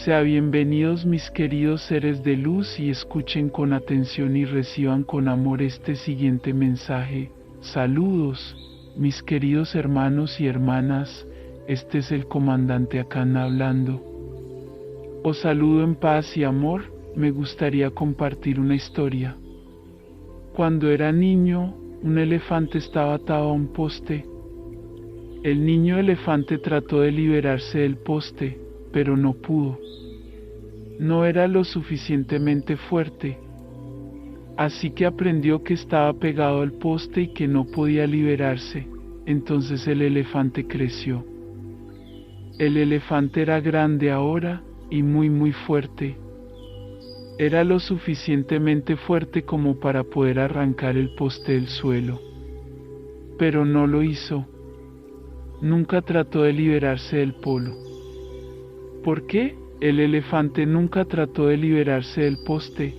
Sean bienvenidos mis queridos seres de luz y escuchen con atención y reciban con amor este siguiente mensaje. Saludos, mis queridos hermanos y hermanas, este es el comandante Akan hablando. Os saludo en paz y amor, me gustaría compartir una historia. Cuando era niño, un elefante estaba atado a un poste. El niño elefante trató de liberarse del poste, pero no pudo. No era lo suficientemente fuerte, así que aprendió que estaba pegado al poste y que no podía liberarse. Entonces el elefante creció. El elefante era grande ahora y muy fuerte. Era lo suficientemente fuerte como para poder arrancar el poste del suelo. Pero no lo hizo. Nunca trató de liberarse del polo. ¿Por qué? El elefante nunca trató de liberarse del poste,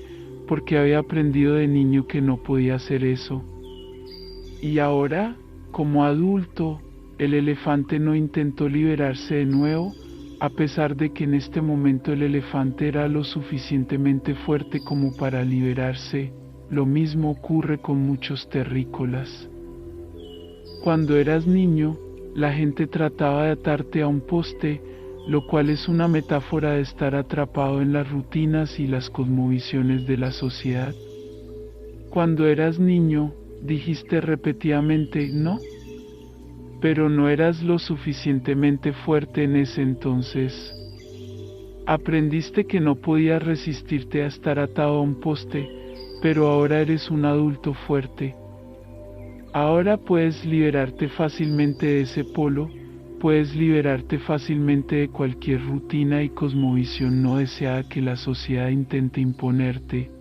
porque había aprendido de niño que no podía hacer eso. Y ahora, como adulto, el elefante no intentó liberarse de nuevo, a pesar de que en este momento el elefante era lo suficientemente fuerte como para liberarse. Lo mismo ocurre con muchos terrícolas. Cuando eras niño, la gente trataba de atarte a un poste, lo cual es una metáfora de estar atrapado en las rutinas y las cosmovisiones de la sociedad. Cuando eras niño, dijiste repetidamente no, pero no eras lo suficientemente fuerte en ese entonces. Aprendiste que no podías resistirte a estar atado a un poste, pero ahora eres un adulto fuerte. Ahora puedes liberarte fácilmente de ese polo. Puedes liberarte fácilmente de cualquier rutina y cosmovisión no deseada que la sociedad intente imponerte.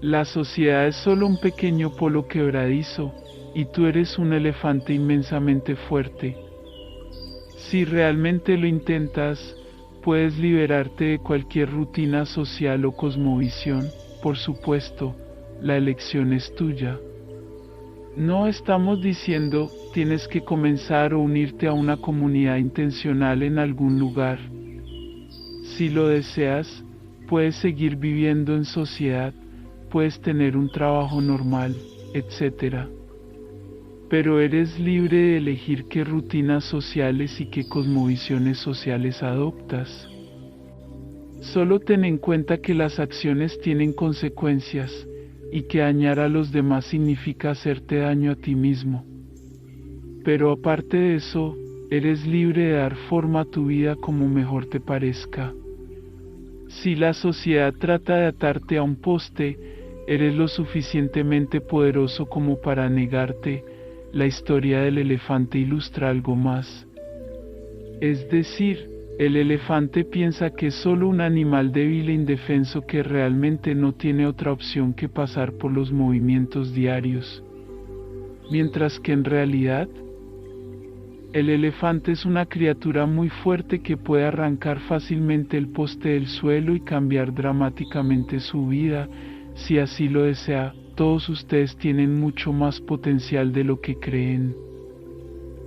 La sociedad es solo un pequeño polo quebradizo, y tú eres un elefante inmensamente fuerte. Si realmente lo intentas, puedes liberarte de cualquier rutina social o cosmovisión. Por supuesto, la elección es tuya. No estamos diciendo tienes que comenzar o unirte a una comunidad intencional en algún lugar. Si lo deseas, puedes seguir viviendo en sociedad, puedes tener un trabajo normal, etc. Pero eres libre de elegir qué rutinas sociales y qué cosmovisiones sociales adoptas. Solo ten en cuenta que las acciones tienen consecuencias, y que dañar a los demás significa hacerte daño a ti mismo. Pero aparte de eso, eres libre de dar forma a tu vida como mejor te parezca. Si la sociedad trata de atarte a un poste, eres lo suficientemente poderoso como para negarte. La historia del elefante ilustra algo más. Es decir, el elefante piensa que es solo un animal débil e indefenso que realmente no tiene otra opción que pasar por los movimientos diarios. Mientras que en realidad, el elefante es una criatura muy fuerte que puede arrancar fácilmente el poste del suelo y cambiar dramáticamente su vida, si así lo desea. Todos ustedes tienen mucho más potencial de lo que creen.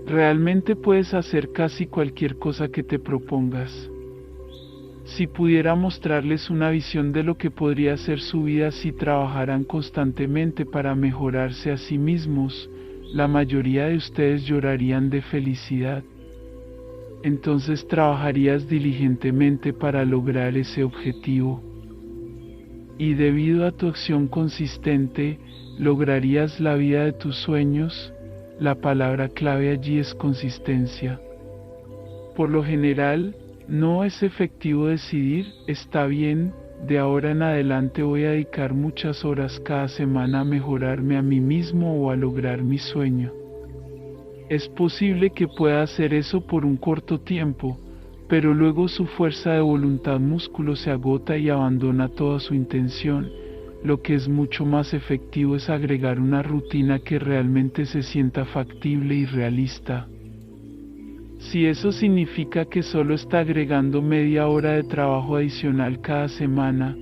Realmente puedes hacer casi cualquier cosa que te propongas. Si pudiera mostrarles una visión de lo que podría ser su vida si trabajaran constantemente para mejorarse a sí mismos, la mayoría de ustedes llorarían de felicidad. Entonces trabajarías diligentemente para lograr ese objetivo. Y debido a tu acción consistente, lograrías la vida de tus sueños. La palabra clave allí es consistencia. Por lo general, no es efectivo decidir, está bien, de ahora en adelante voy a dedicar muchas horas cada semana a mejorarme a mí mismo o a lograr mi sueño. Es posible que pueda hacer eso por un corto tiempo, pero luego su fuerza de voluntad músculo se agota y abandona toda su intención. Lo que es mucho más efectivo es agregar una rutina que realmente se sienta factible y realista. Si eso significa que solo está agregando media hora de trabajo adicional cada semana,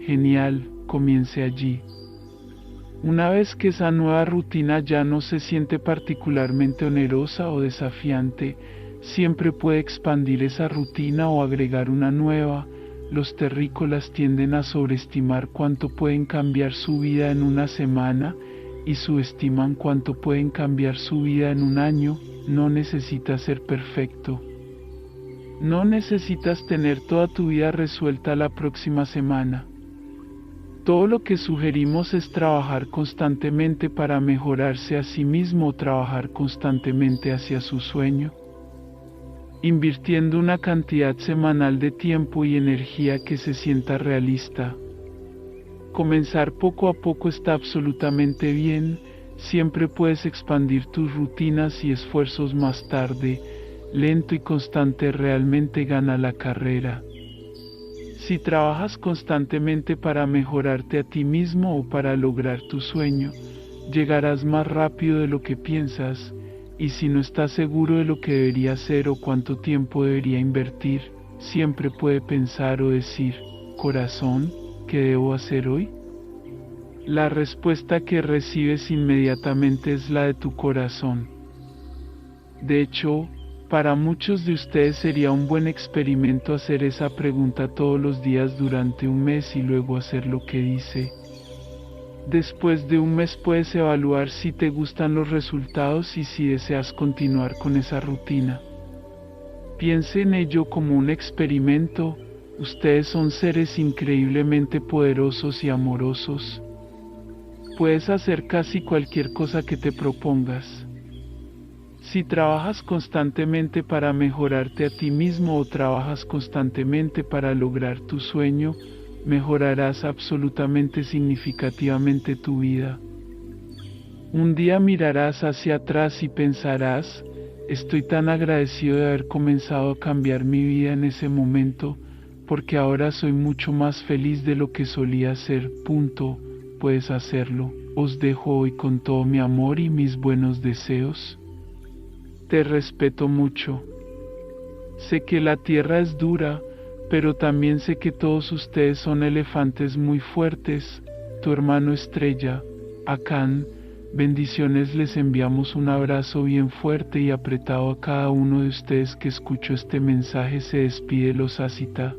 genial, comience allí. Una vez que esa nueva rutina ya no se siente particularmente onerosa o desafiante, siempre puede expandir esa rutina o agregar una nueva. Los terrícolas tienden a sobreestimar cuánto pueden cambiar su vida en una semana y subestiman cuánto pueden cambiar su vida en un año. No necesitas ser perfecto. No necesitas tener toda tu vida resuelta la próxima semana. Todo lo que sugerimos es trabajar constantemente para mejorarse a sí mismo o trabajar constantemente hacia su sueño, invirtiendo una cantidad semanal de tiempo y energía que se sienta realista. Comenzar poco a poco está absolutamente bien, siempre puedes expandir tus rutinas y esfuerzos más tarde, lento y constante realmente gana la carrera. Si trabajas constantemente para mejorarte a ti mismo o para lograr tu sueño, llegarás más rápido de lo que piensas, y si no estás seguro de lo que debería hacer o cuánto tiempo debería invertir, siempre puede pensar o decir, corazón, ¿qué debo hacer hoy? La respuesta que recibes inmediatamente es la de tu corazón. De hecho, para muchos de ustedes sería un buen experimento hacer esa pregunta todos los días durante un mes y luego hacer lo que dice. Después de un mes puedes evaluar si te gustan los resultados y si deseas continuar con esa rutina. Piense en ello como un experimento. Ustedes son seres increíblemente poderosos y amorosos. Puedes hacer casi cualquier cosa que te propongas. Si trabajas constantemente para mejorarte a ti mismo o trabajas constantemente para lograr tu sueño, mejorarás absolutamente significativamente tu vida. Un día mirarás hacia atrás y pensarás, estoy tan agradecido de haber comenzado a cambiar mi vida en ese momento, porque ahora soy mucho más feliz de lo que solía ser. Puedes hacerlo. Os dejo hoy con todo mi amor y mis buenos deseos. Te respeto mucho. Sé que la tierra es dura, pero también sé que todos ustedes son elefantes muy fuertes. Tu hermano Estrella, Akan, bendiciones, les enviamos un abrazo bien fuerte y apretado a cada uno de ustedes que escuchó este mensaje. Se despide los Asita.